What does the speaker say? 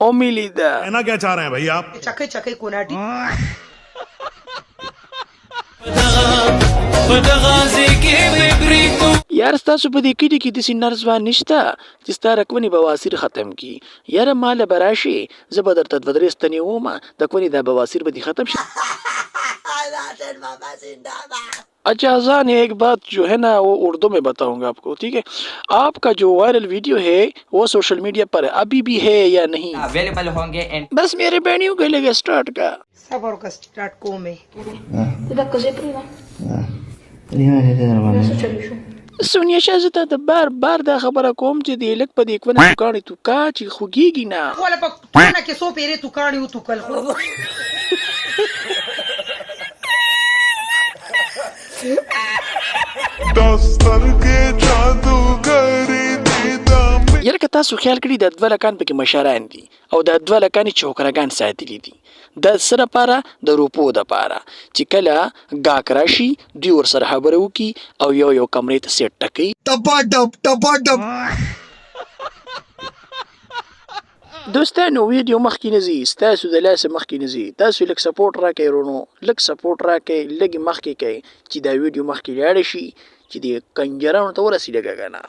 ओमिलिदा कहना क्या चाह रहे हैं भाई आप? चखे चखे कोनाटी यार ستاسو په دې کډې کې د سینار ځوان نشته چې ستا رکونې بواسیر ختم کی یاره مال براشي زه به درته دوه درې ستنې ومه د کونې دا بواسیر به دې ختم شي अच्छा अजान एक बात जो है ना वो उर्दू में बताऊंगा आपको, ठीक है। आपका जो वायरल वीडियो है वो सोशल मीडिया पर अभी भी है या नहीं अवेलेबल होंगे एंड बस मेरे बहनियों को लेके स्टार्ट का सबर का स्टार्ट को में سونیا شازه ته بار بار دا خبره کوم چې د لک په دې کونه کاڼي تو کا چې خوګيږي نه ولا په کونه کې سو پیری تو کاڼي او تو کل दस्तर के जादूगरी दीदाम یره که تاسو خیال کړئ د دوه لکان پکې مشران دي او د دوه لکان چوکرګان ساتلي دي د سره پاره د روپو د پاره چې کله گاک راشي دوی ور سره خبره وکي او یو کمرې ته سیټ ټکي टपा टप دوستانو ویډیو مخکې نه ځي ستاسو د لاسه مخکې نه ځي تاسو لږ سپورټ راکئ رونو لږ سپورټ راکئ لږ مخکې کوئ چې دا ویډیو مخکې لاړ شي چې د کنجرانو ته ورسېږي که نه